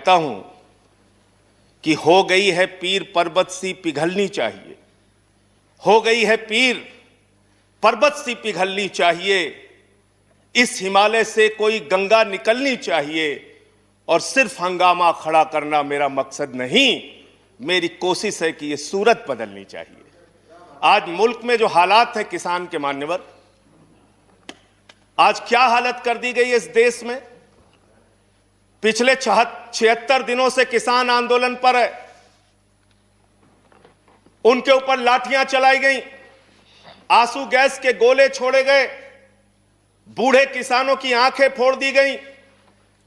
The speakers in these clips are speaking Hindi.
कहता हूं कि हो गई है पीर पर्वत सी पिघलनी चाहिए, हो गई है पीर पर्वत सी पिघलनी चाहिए, इस हिमालय से कोई गंगा निकलनी चाहिए और सिर्फ हंगामा खड़ा करना मेरा मकसद नहीं, मेरी कोशिश है कि ये सूरत बदलनी चाहिए। आज मुल्क में जो हालात है किसान के मान्यवर, आज क्या हालत कर दी गई है इस देश में। पिछले 76 दिनों से किसान आंदोलन पर है, उनके ऊपर लाठियां चलाई गई, आंसू गैस के गोले छोड़े गए, बूढ़े किसानों की आंखें फोड़ दी गई,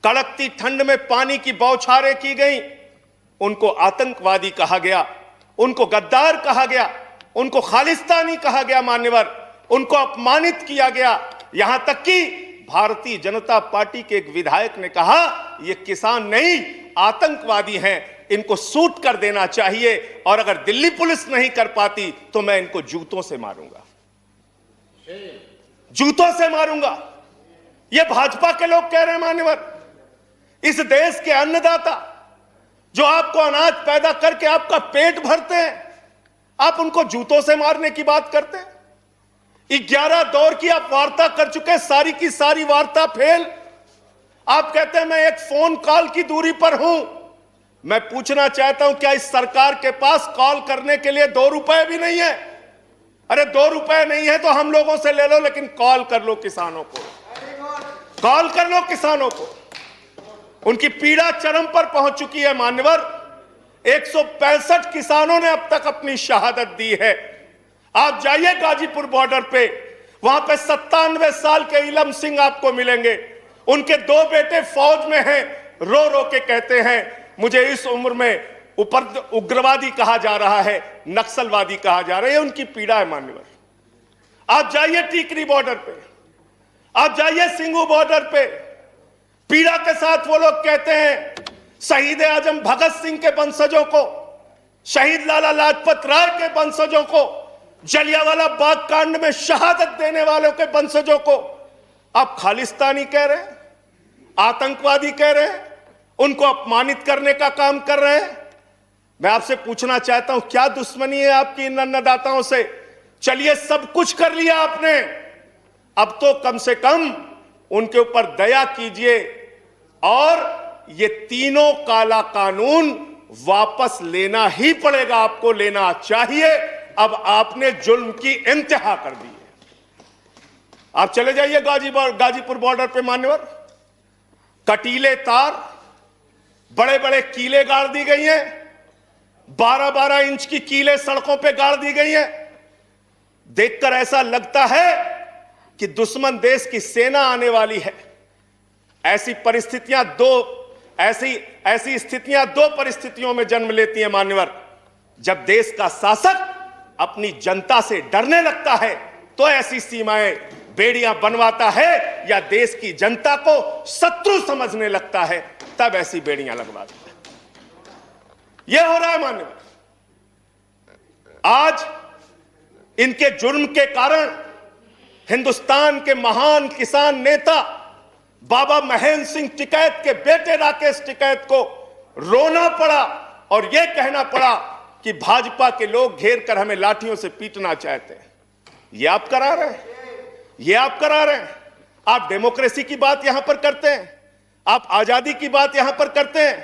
कड़कती ठंड में पानी की बौछारें की गई, उनको आतंकवादी कहा गया, उनको गद्दार कहा गया, उनको खालिस्तानी कहा गया मान्यवर, उनको अपमानित किया गया। यहां तक कि भारतीय जनता पार्टी के एक विधायक ने कहा ये किसान नहीं आतंकवादी हैं, इनको सूट कर देना चाहिए और अगर दिल्ली पुलिस नहीं कर पाती तो मैं इनको जूतों से मारूंगा, जूतों से मारूंगा। ये भाजपा के लोग कह रहे हैं मान्यवर। इस देश के अन्नदाता जो आपको अनाज पैदा करके आपका पेट भरते हैं, आप उनको जूतों से मारने की बात करते हैं। 11 दौर की आप वार्ता कर चुके, सारी की सारी वार्ता फेल। आप कहते हैं मैं एक फोन कॉल की दूरी पर हूं। मैं पूछना चाहता हूं क्या इस सरकार के पास कॉल करने के लिए 2 रुपए भी नहीं है? अरे 2 रुपए नहीं है तो हम लोगों से ले लो, लेकिन कॉल कर लो किसानों को, कॉल कर लो किसानों को। उनकी पीड़ा चरम पर पहुंच चुकी है मान्यवर। 165 किसानों ने अब तक अपनी शहादत दी है। आप जाइए गाजीपुर बॉर्डर पे, वहां पे 97 साल के इलम सिंह आपको मिलेंगे। उनके 2 बेटे फौज में हैं, रो रो के कहते हैं मुझे इस उम्र में ऊपर उग्रवादी कहा जा रहा है, नक्सलवादी कहा जा रहा है। उनकी पीड़ा है मान्यवर। आप जाइए टीकरी बॉर्डर पे, आप जाइए सिंगू बॉर्डर पे, पीड़ा के साथ वो लोग कहते हैं शहीद आजम भगत सिंह के वंशजों को, शहीद लाला लाजपत राय के वंशजों को, जलियांवाला बाग कांड में शहादत देने वालों के वंशजों को आप खालिस्तानी कह रहे हैं, आतंकवादी कह रहे हैं, उनको अपमानित करने का काम कर रहे हैं। मैं आपसे पूछना चाहता हूं क्या दुश्मनी है आपकी इन अन्नदाताओं से? चलिए सब कुछ कर लिया आपने, अब तो कम से कम उनके ऊपर दया कीजिए और ये तीनों काला कानून वापस लेना ही पड़ेगा, आपको लेना चाहिए। अब आपने जुल्म की इंतहा कर दी है। आप चले जाइए गाजीपुर बॉर्डर पे मान्यवर, कटीले तार, बड़े बड़े कीले गाड़ दी गई हैं, 12-12 इंच की कीले सड़कों पे गाड़ दी गई हैं। देखकर ऐसा लगता है कि दुश्मन देश की सेना आने वाली है। ऐसी स्थितियां दो परिस्थितियों में जन्म लेती हैं मान्यवर। जब देश का शासक अपनी जनता से डरने लगता है तो ऐसी सीमाएं बेड़ियां बनवाता है, या देश की जनता को शत्रु समझने लगता है तब ऐसी बेड़ियां लगवाता है। यह हो रहा है मान्यवर। आज इनके जुर्म के कारण हिंदुस्तान के महान किसान नेता बाबा महेंद्र सिंह टिकैत के बेटे राकेश टिकैत को रोना पड़ा और यह कहना पड़ा कि भाजपा के लोग घेर कर हमें लाठियों से पीटना चाहते हैं। यह आप करा रहे हैं, यह आप करा रहे हैं। आप डेमोक्रेसी की बात यहां पर करते हैं, आप आजादी की बात यहां पर करते हैं।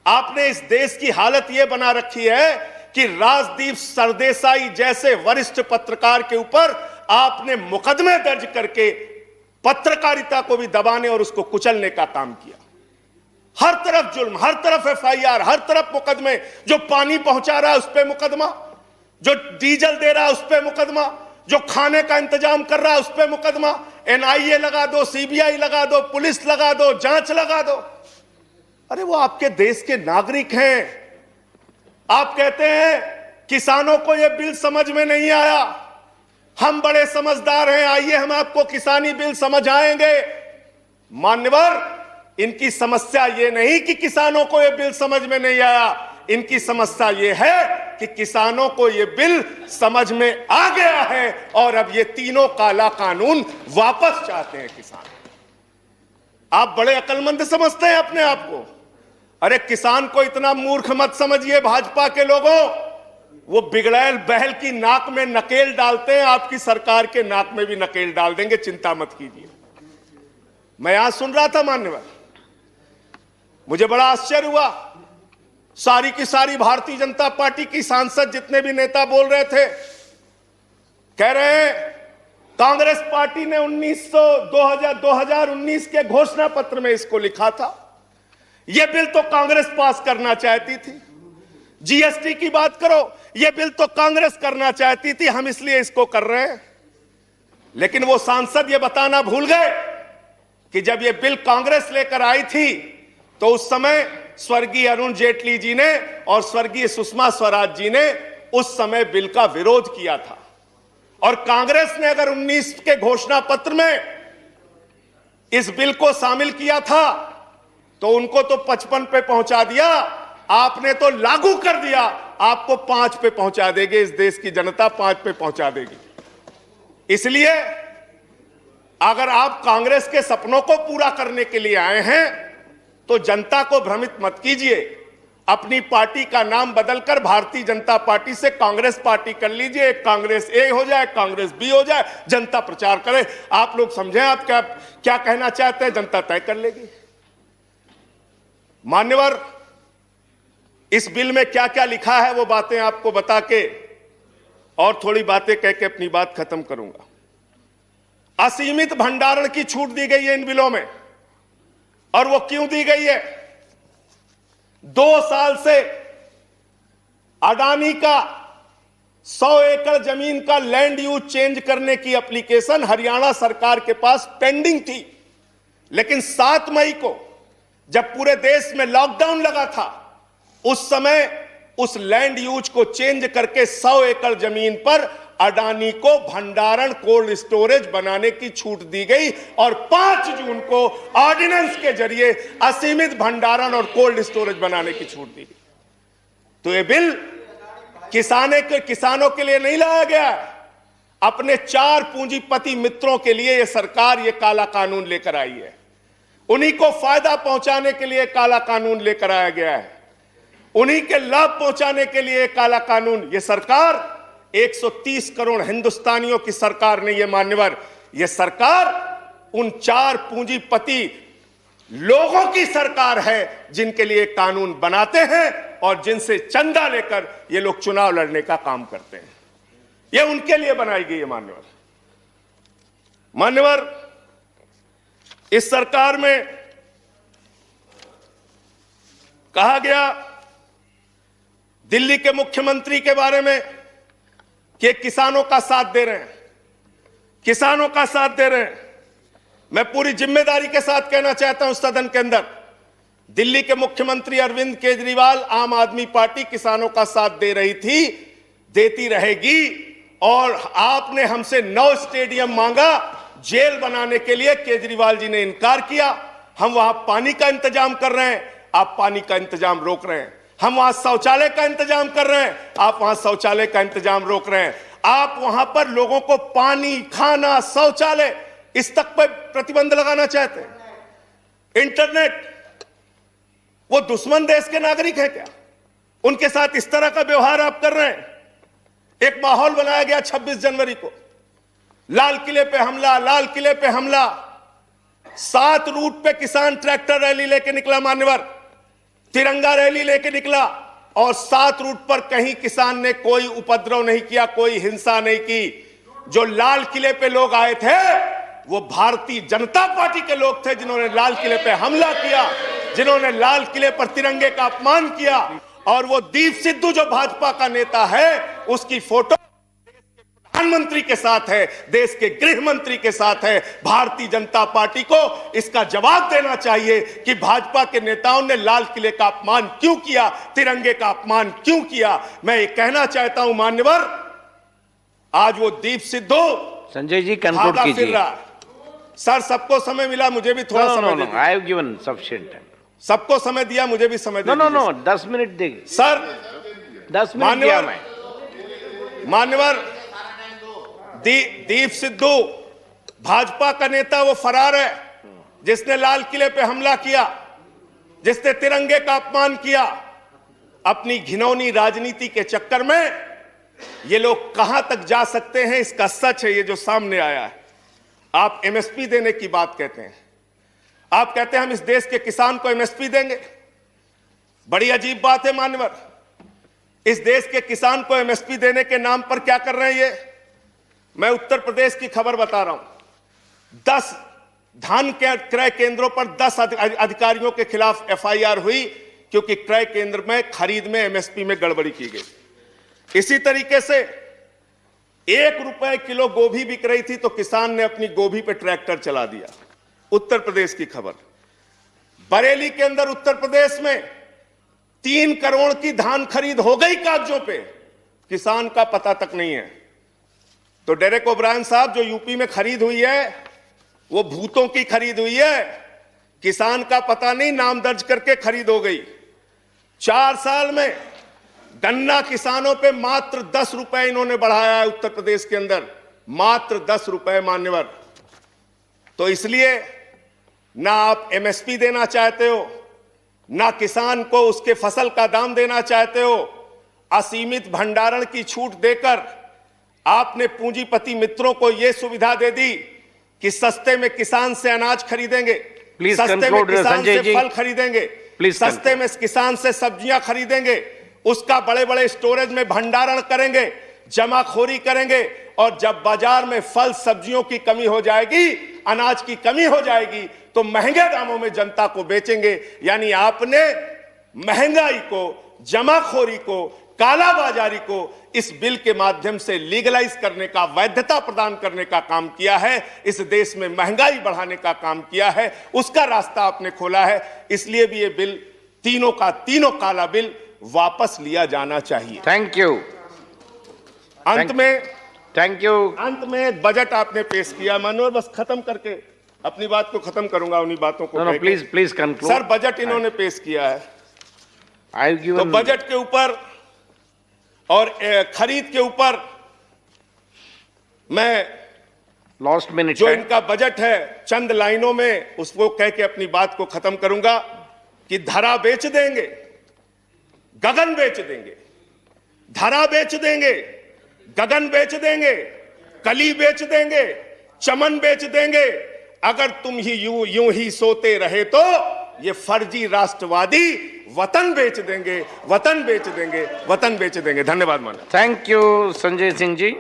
आपने इस देश की हालत यह बना रखी है कि राजदीप सरदेसाई जैसे वरिष्ठ पत्रकार के ऊपर आपने मुकदमे दर्ज करके पत्रकारिता को भी दबाने और उसको कुचलने का काम किया। हर तरफ जुल्म, हर तरफ एफआईआर, हर तरफ मुकदमे। जो पानी पहुंचा रहा है उस पर मुकदमा, जो डीजल दे रहा है उस पर मुकदमा, जो खाने का इंतजाम कर रहा है उस पर मुकदमा। एनआईए लगा दो, सीबीआई लगा दो, पुलिस लगा दो, जांच लगा दो। अरे वो आपके देश के नागरिक हैं। आप कहते हैं किसानों को यह बिल समझ में नहीं आया, हम बड़े समझदार हैं, आइए हम आपको किसानी बिल समझाएंगे। मान्यवर, इनकी समस्या यह नहीं कि किसानों को यह बिल समझ में नहीं आया, इनकी समस्या यह है कि किसानों को यह बिल समझ में आ गया है और अब ये तीनों काला कानून वापस चाहते हैं किसान। आप बड़े अक्लमंद समझते हैं अपने आप को। अरे किसान को इतना मूर्ख मत समझिए भाजपा के लोगों, वो बिगड़ैल बैल की नाक में नकेल डालते हैं, आपकी सरकार के नाक में भी नकेल डाल देंगे, चिंता मत कीजिए। मैं यहां सुन रहा था मान्यवर, मुझे बड़ा आश्चर्य हुआ, सारी की सारी भारतीय जनता पार्टी की सांसद जितने भी नेता बोल रहे थे, कह रहे हैं कांग्रेस पार्टी ने 2019 के घोषणा पत्र में इसको लिखा था, यह बिल तो कांग्रेस पास करना चाहती थी। जीएसटी की बात करो, यह बिल तो कांग्रेस करना चाहती थी, हम इसलिए इसको कर रहे हैं। लेकिन वो सांसद यह बताना भूल गए कि जब यह बिल कांग्रेस लेकर आई थी तो उस समय स्वर्गीय अरुण जेटली जी ने और स्वर्गीय सुषमा स्वराज जी ने उस समय बिल का विरोध किया था। और कांग्रेस ने अगर 19 के घोषणा पत्र में इस बिल को शामिल किया था तो उनको तो 55 पे पहुंचा दिया, आपने तो लागू कर दिया, आपको 5 पे पहुंचा देगी, इस देश की जनता 5 पे पहुंचा देगी। इसलिए अगर आप कांग्रेस के सपनों को पूरा करने के लिए आए हैं तो जनता को भ्रमित मत कीजिए, अपनी पार्टी का नाम बदलकर भारतीय जनता पार्टी से कांग्रेस पार्टी कर लीजिए, कांग्रेस ए हो जाए, कांग्रेस बी हो जाए, जनता प्रचार करे। आप लोग समझें आप क्या कहना चाहते हैं, जनता तय कर लेगी। मान्यवर, इस बिल में क्या क्या लिखा है वो बातें आपको बता के और थोड़ी बातें कह के अपनी बात खत्म करूंगा। असीमित भंडारण की छूट दी गई है इन बिलों में, और वो क्यों दी गई है? 2 साल से अडानी का 100 एकड़ जमीन का लैंड यूज चेंज करने की एप्लीकेशन हरियाणा सरकार के पास पेंडिंग थी, लेकिन 7 मई को जब पूरे देश में लॉकडाउन लगा था, उस समय उस लैंड यूज को चेंज करके 100 एकड़ जमीन पर अडानी को भंडारण कोल्ड स्टोरेज बनाने की छूट दी गई और 5 जून को ऑर्डिनेंस के जरिए असीमित भंडारण और कोल्ड स्टोरेज बनाने की छूट दी गई। तो ये बिल किसानों के लिए नहीं लाया गया, अपने 4 पूंजीपति मित्रों के लिए ये सरकार ये काला कानून लेकर आई है। उन्हीं को फायदा पहुंचाने के लिए काला कानून लेकर आया गया है, उन्हीं के लाभ पहुंचाने के लिए काला कानून। ये सरकार 130 करोड़ हिंदुस्तानियों की सरकार नहीं है मान्यवर, यह सरकार उन 4 पूंजीपति लोगों की सरकार है जिनके लिए कानून बनाते हैं और जिनसे चंदा लेकर ये लोग चुनाव लड़ने का काम करते हैं। यह उनके लिए बनाई गई है मान्यवर। मान्यवर, इस सरकार में कहा गया दिल्ली के मुख्यमंत्री के बारे में कि किसानों का साथ दे रहे हैं, किसानों का साथ दे रहे हैं। मैं पूरी जिम्मेदारी के साथ कहना चाहता हूं सदन के अंदर, दिल्ली के मुख्यमंत्री अरविंद केजरीवाल, आम आदमी पार्टी किसानों का साथ दे रही थी, देती रहेगी। और आपने हमसे 9 स्टेडियम मांगा जेल बनाने के लिए, केजरीवाल जी ने इनकार किया। हम वहां पानी का इंतजाम कर रहे हैं, आप पानी का इंतजाम रोक रहे हैं। हम वहां शौचालय का इंतजाम कर रहे हैं, आप वहां शौचालय का इंतजाम रोक रहे हैं। आप वहां पर लोगों को पानी, खाना, शौचालय, इस तक पर प्रतिबंध लगाना चाहते हैं। इंटरनेट, वो दुश्मन देश के नागरिक हैं क्या? उनके साथ इस तरह का व्यवहार आप कर रहे हैं। एक माहौल बनाया गया 26 जनवरी को, लाल किले पे हमला, लाल किले पे हमला। 7 रूट पे किसान ट्रैक्टर रैली लेके निकला मान्यवर, तिरंगा रैली लेके निकला, और 7 रूट पर कहीं किसान ने कोई उपद्रव नहीं किया, कोई हिंसा नहीं की। जो लाल किले पे लोग आए थे वो भारतीय जनता पार्टी के लोग थे जिन्होंने लाल किले पे हमला किया, जिन्होंने लाल किले पर तिरंगे का अपमान किया। और वो दीप सिद्धू जो भाजपा का नेता है, उसकी फोटो प्रधानमंत्री के साथ है, देश के गृह मंत्री के साथ है। भारतीय जनता पार्टी को इसका जवाब देना चाहिए कि भाजपा के नेताओं ने लाल किले का अपमान क्यों किया, तिरंगे का अपमान क्यों किया। मैं ये कहना चाहता हूं मान्यवर, आज वो दीप सिद्धू संजय जी कंक्लूड कीजिए। सर, सबको समय मिला, मुझे भी थोड़ा समय दीजिए। I have given sufficient time. सबको समय दिया, मुझे भी समय दीजिए। नो 10 मिनट देंगे सर, 10 मिनट दिया मैं। मान्यवर, दीप सिद्धू भाजपा का नेता वो फरार है जिसने लाल किले पे हमला किया। जिसने तिरंगे का अपमान किया, अपनी घिनौनी राजनीति के चक्कर में ये लोग कहां तक जा सकते हैं, इसका सच है ये जो सामने आया है। आप एमएसपी देने की बात कहते हैं, आप कहते हैं हम इस देश के किसान को एमएसपी देंगे। बड़ी अजीब बात है मान्यवर, इस देश के किसान को एमएसपी देने के नाम पर क्या कर रहे हैं ये? मैं उत्तर प्रदेश की खबर बता रहा हूं। 10 धान के क्रय केंद्रों पर 10 अधिकारियों के खिलाफ एफआईआर हुई क्योंकि क्रय केंद्र में खरीद में एमएसपी में गड़बड़ी की गई। इसी तरीके से 1 रुपए किलो गोभी बिक रही थी तो किसान ने अपनी गोभी पे ट्रैक्टर चला दिया। उत्तर प्रदेश की खबर। बरेली के अंदर उत्तर प्रदेश में 3 करोड़ की धान खरीद हो गई कागजों पे, किसान का पता तक नहीं है। तो डेरेक ओब्रायन साहब, जो यूपी में खरीद हुई है वो भूतों की खरीद हुई है, किसान का पता नहीं, नाम दर्ज करके खरीद हो गई। 4 साल में गन्ना किसानों पे मात्र 10 रुपए इन्होंने बढ़ाया है उत्तर प्रदेश के अंदर, मात्र 10 रुपए मान्यवर। तो इसलिए ना आप एमएसपी देना चाहते हो, ना किसान को उसके फसल का दाम देना चाहते हो। असीमित भंडारण की छूट देकर आपने पूंजीपति मित्रों को यह सुविधा दे दी कि सस्ते में किसान से अनाज खरीदेंगे, सस्ते में किसान से फल खरीदेंगे, सस्ते में किसान से सब्जियां खरीदेंगे, उसका बड़े बड़े स्टोरेज में भंडारण करेंगे, जमाखोरी करेंगे, और जब बाजार में फल सब्जियों की कमी हो जाएगी, अनाज की कमी हो जाएगी, तो महंगे दामों में जनता को बेचेंगे। यानी आपने महंगाई को, जमाखोरी को, कालाबाजारी को इस बिल के माध्यम से लीगलाइज करने का, वैधता प्रदान करने का काम किया है। इस देश में महंगाई बढ़ाने का काम किया है, उसका रास्ता आपने खोला है। इसलिए भी ये बिल, तीनों का तीनों काला बिल वापस लिया जाना चाहिए। Thank you. अंत में थैंक यू। अंत में एक बजट आपने पेश किया मनोहर, बस खत्म करके अपनी बात को खत्म करूंगा उन्हीं बातों को। No please please conclude. Sir, budget इन्होंने पेश किया है, तो बजट के ऊपर और खरीद के ऊपर मैं लास्ट मिनट जो इनका बजट है चंद लाइनों में उसको कह के अपनी बात को खत्म करूंगा कि धरा बेच देंगे, गगन बेच देंगे। धरा बेच देंगे, गगन बेच देंगे, कली बेच देंगे, चमन बेच देंगे। अगर तुम ही यूं ही सोते रहे तो ये फर्जी राष्ट्रवादी वतन बेच देंगे, वतन बेच देंगे, वतन बेच देंगे। धन्यवाद माननीय। Thank you Sanjay Singh ji.